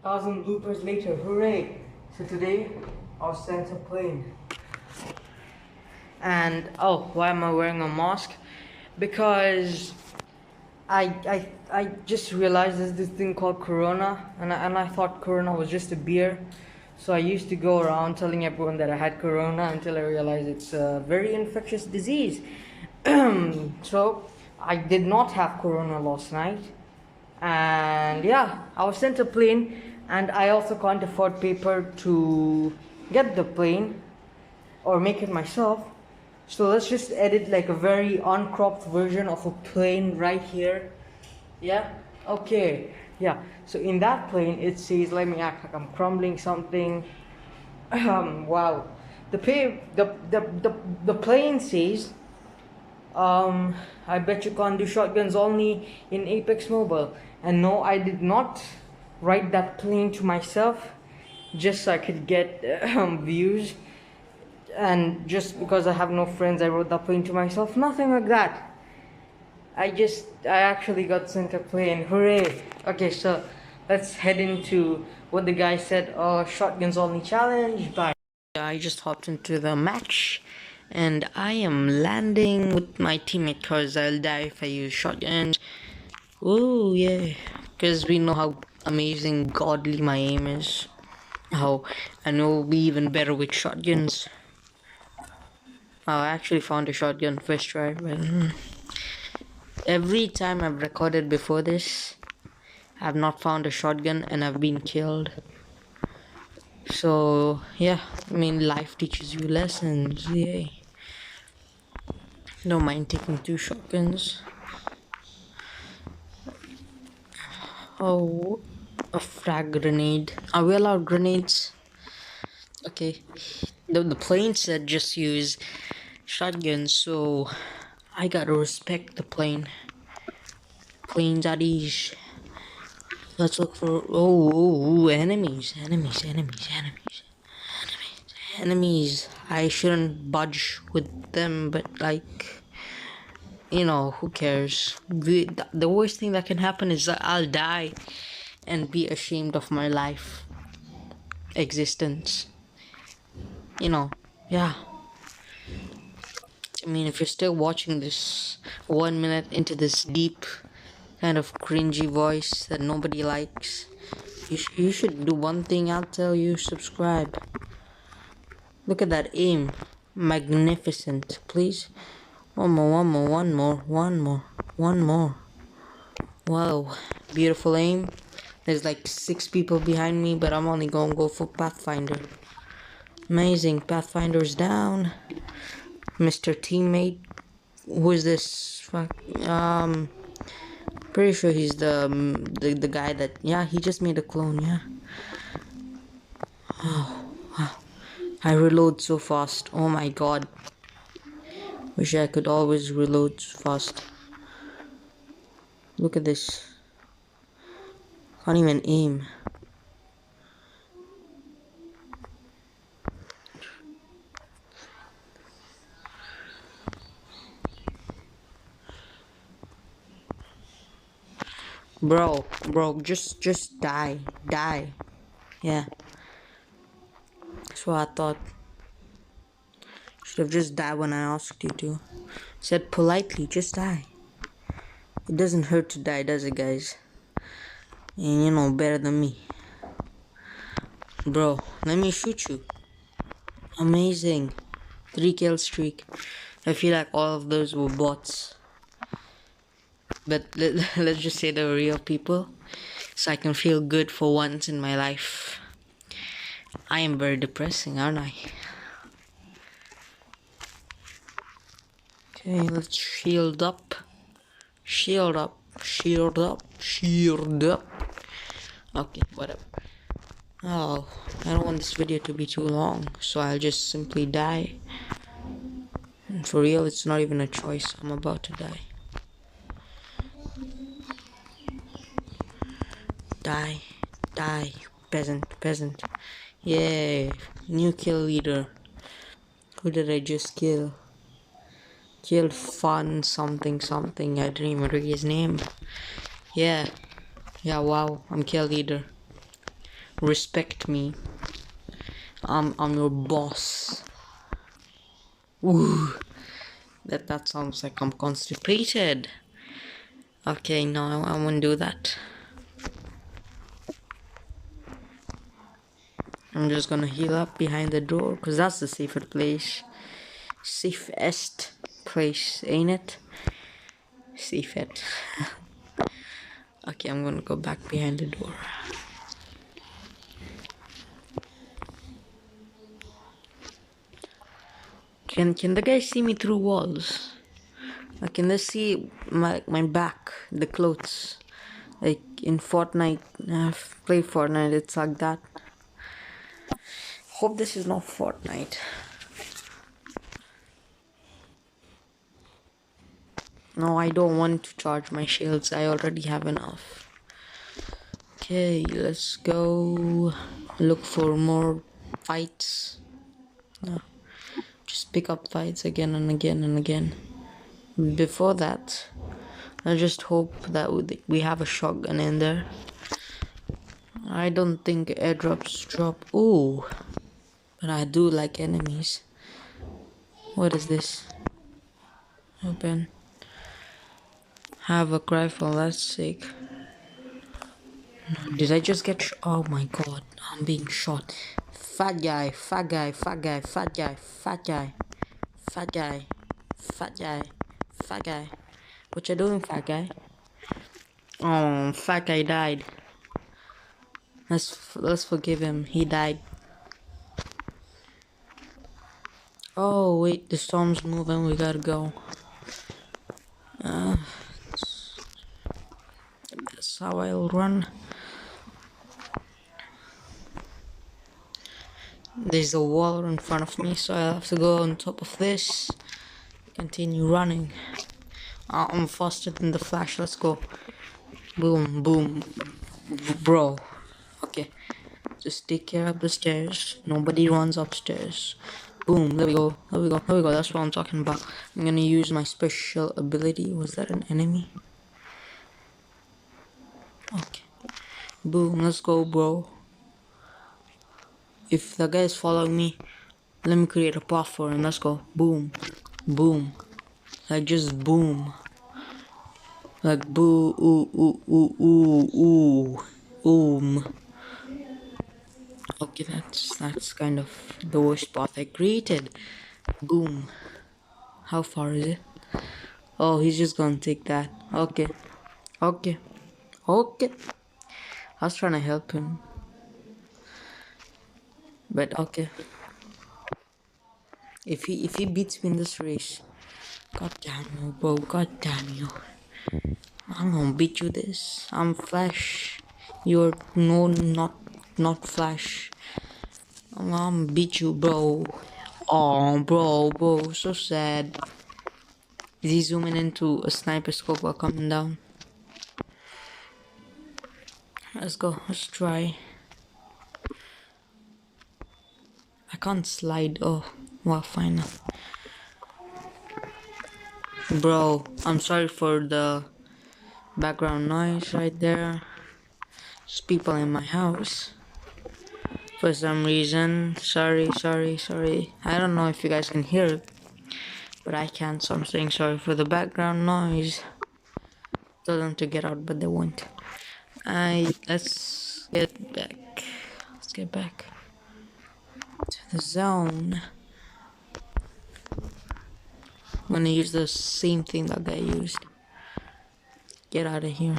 1,000 bloopers later, hooray! So today I was sent a plane. And oh, why am I wearing a mask? Because I just realized there's this thing called Corona, and I thought Corona was just a beer. So I used to go around telling everyone that I had Corona until I realized it's a very infectious disease. So I did not have Corona last night, and yeah, I was sent a plane, and I also can't afford paper to get the plane or make it myself. So let's just edit like a very uncropped version of a plane right here. Yeah, okay, yeah. So in that plane it says, let me act like I'm crumbling something. Wow. The plane says, I bet you can't do shotguns only in Apex Mobile. And no, I did not write that plane to myself just so I could get views. And just because I have no friends, I wrote that plane to myself. Nothing like that. I actually got sent a plane. Hooray! Okay, so let's head into what the guy said. Shotguns only challenge. Bye. I just hopped into the match, and I am landing with my teammate because I'll die if I use shotguns. Oh yeah, because we know how amazing, godly my aim is. How I know we'll be even better with shotguns. Oh, I actually found a shotgun first try, but every time I've recorded before this, I've not found a shotgun and I've been killed. So yeah, I mean, life teaches you lessons. Yay! Don't mind taking 2 shotguns. Oh, a frag grenade. Are we allowed grenades? Okay. The plane said just use shotguns, so I gotta respect the plane. Planes are these. Let's look for enemies. I shouldn't budge with them, but like, who cares? The worst thing that can happen is that I'll die and be ashamed of my life existence. Yeah. I mean, if you're still watching this 1 minute into this deep kind of cringy voice that nobody likes, you should do one thing. I'll tell you: subscribe. Look at that aim, magnificent. Please, one more. Wow, beautiful aim. There's like 6 people behind me, but I'm only gonna go for Pathfinder. Amazing. Pathfinder's down. Mr. Teammate, who is this? Pretty sure he's the guy that, yeah, he just made a clone. Yeah. Oh, wow. I reload so fast. Oh my god. Wish I could always reload fast. Look at this. Can't even aim. Bro, just die. Yeah. That's what I thought. Should have just died when I asked you to. Said politely, just die. It doesn't hurt to die, does it, guys? And better than me. Bro, let me shoot you. Amazing. 3 kill streak. I feel like all of those were bots. But let's just say they were real people, so I can feel good for once in my life. I am very depressing, aren't I? Okay, let's shield up. Okay, whatever. Oh, I don't want this video to be too long, so I'll just simply die. And for real, it's not even a choice. I'm about to die. Die, peasant. Yay, new kill leader. Who did I just kill? Killed fun something. I didn't even read his name. Yeah, wow, I'm kill leader. Respect me. I'm your boss. Ooh, that sounds like I'm constipated. Okay, no, I won't do that. I'm just gonna heal up behind the door, because that's the safest place. Safest place, ain't it? Safest. Okay, I'm gonna go back behind the door. Can the guys see me through walls? Can they see my back, the clothes? Like in Fortnite, I've played Fortnite, it's like that. Hope this is not Fortnite. No, I don't want to charge my shields, I already have enough. Okay, let's go look for more fights. No, just pick up fights again and again and again. Before that, I just hope that we have a shotgun in there. I don't think airdrops drop. Ooh, but I do like enemies. What is this? Open. Have a rifle, that's sick. Did I just get oh my god, I'm being shot. Fat guy, fat guy, fat guy, fat guy, fat guy, fat guy, fat guy, fat guy. What you doing, fat guy? Oh, fat guy died. Let's forgive him. He died. Oh wait, the storm's moving. We gotta go. That's how I'll run. There's a wall in front of me, so I have to go on top of this. Continue running. I'm faster than the Flash. Let's go. Boom, boom, bro. Okay, just take care of the stairs. Nobody runs upstairs. Boom. There we go. There we go. There we go. That's what I'm talking about. I'm gonna use my special ability. Was that an enemy? Okay. Boom. Let's go, bro. If the guy is following me, let me create a path for him. Let's go. Boom. Boom. Like just boom. Like boo ooh ooh ooh ooh ooh boom. Okay, that's kind of the worst path I created. Boom. How far is it? Oh, he's just gonna take that. Okay. Okay. Okay. I was trying to help him. But okay. If he beats me in this race, god damn you, bro, god damn you. I'm gonna beat you this. I'm Flash. You're no not Flash. I'm gonna beat you, bro. Oh bro, so sad. Is he zooming into a sniper scope while coming down? Let's go, let's try. I can't slide. Oh, well, fine. Bro, I'm sorry for the background noise right there. There's people in my house for some reason. Sorry. I don't know if you guys can hear it, but I can, so I'm saying sorry for the background noise. Tell them to get out, but they won't. Let's get back. Let's get back to the zone. I'm gonna use the same thing that guy used. Get out of here.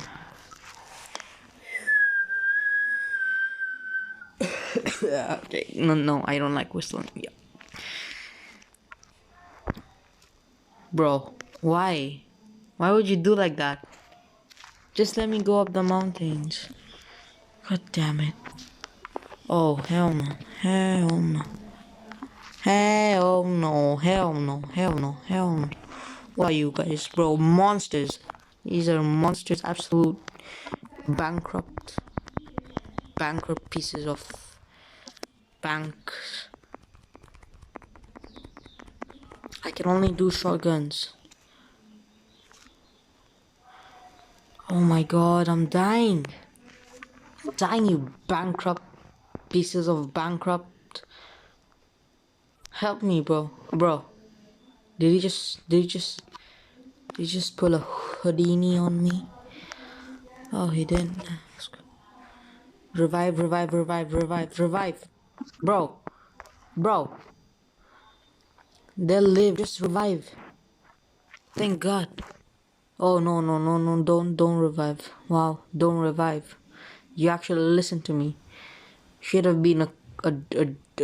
Okay, no, I don't like whistling. Yeah. Bro, why? Why would you do like that? Just let me go up the mountains. God damn it. Oh, hell no. Hell no. Hell no. Hell no. Hell no. Hell no. What are you guys, bro? Monsters. These are monsters. Absolute bankrupt pieces of bank. I can only do shotguns. Oh my god, I'm dying. I'm dying, you bankrupt pieces of bankrupt. Help me, bro. Bro. Did he just pull a Houdini on me? Oh, he didn't. Revive, revive, revive, revive, revive. Bro. Bro. They'll live. Just revive. Thank God. Oh, no, no, no, no. Don't revive. Wow. Don't revive. You actually listen to me. Should have been a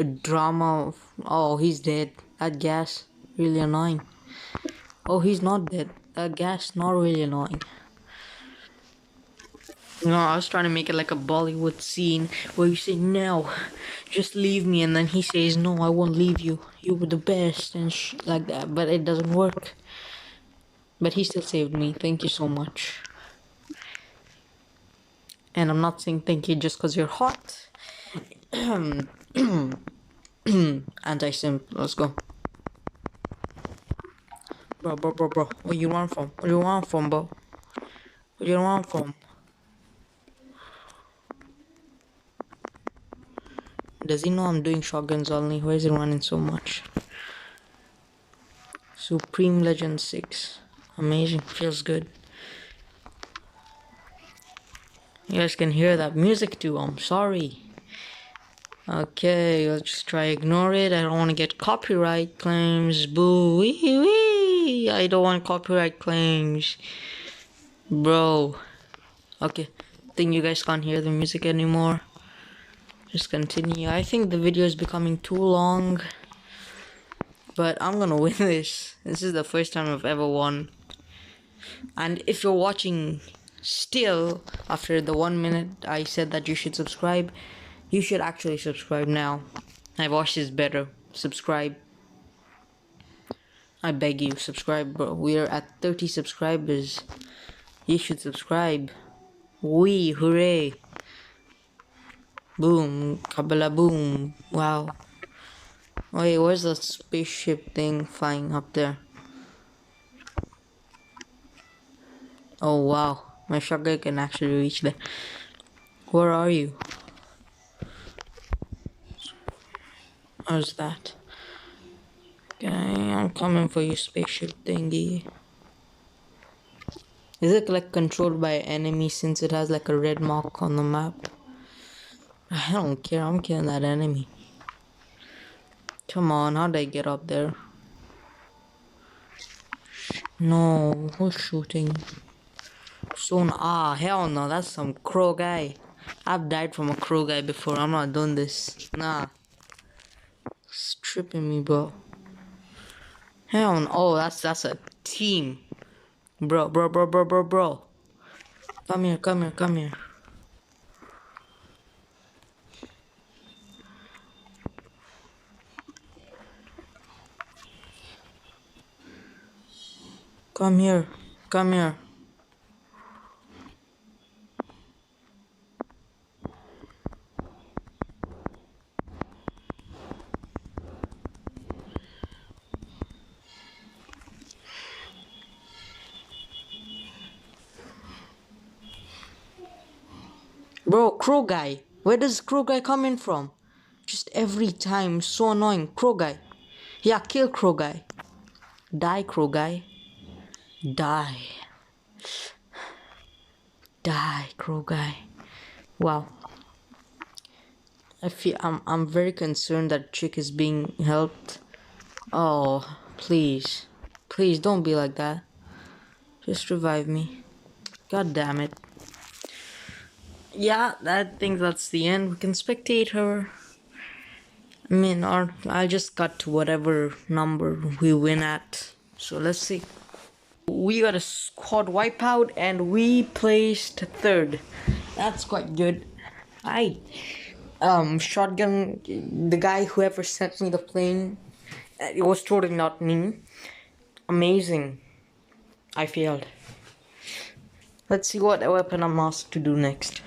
drama of, oh, he's dead. That gas. Really annoying. Oh, he's not dead. That gas. Not really annoying. You know, I was trying to make it like a Bollywood scene where you say, no, just leave me. And then he says, no, I won't leave you. You were the best and like that. But it doesn't work. But he still saved me. Thank you so much. And I'm not saying thank you just because you're hot. Anti-simp. Let's go. Bro. Where you want from? Where you want from, bro? Where you want from? Does he know I'm doing shotguns only? Why is he running so much? Supreme Legend 6. Amazing. Feels good. You guys can hear that music too. I'm sorry. Okay, let's just try ignore it. I don't want to get copyright claims. Boo. Wee wee. I don't want copyright claims. Bro. Okay. Think you guys can't hear the music anymore. Just continue. I think the video is becoming too long. But I'm gonna win this. This is the first time I've ever won. And if you're watching still after the 1 minute I said that you should subscribe, you should actually subscribe now. My voice is better. Subscribe. I beg you, subscribe, bro. We're at 30 subscribers. You should subscribe. Wee, hooray. Boom, kabala boom. Wow. Wait, where's the spaceship thing flying up there? Oh wow, my shotgun can actually reach there. Where are you? Where's that? Okay, I'm coming for you, spaceship thingy. Is it like controlled by enemy since it has like a red mark on the map? I don't care, I'm killing that enemy. Come on, how'd I get up there? No, who's shooting? Soon, hell no, that's some crow guy. I've died from a crow guy before, I'm not doing this. Nah. It's tripping me, bro. Hell no, oh, that's a team. Bro. Come here. Come here. Bro, crow guy. Where does crow guy coming from? Just every time, so annoying. Crow guy. Yeah, kill crow guy. Die, crow guy. Die, crow guy. Wow. I'm very concerned that chick is being helped. Oh, please. Please don't be like that. Just revive me. God damn it. Yeah, I think that's the end. We can spectate her. I mean, or I'll just cut to whatever number we win at. So let's see. We got a squad wipeout and we placed third. That's quite good. Shotgun, the guy whoever sent me the plane, it was totally not me. Amazing. I failed. Let's see what weapon I'm asked to do next.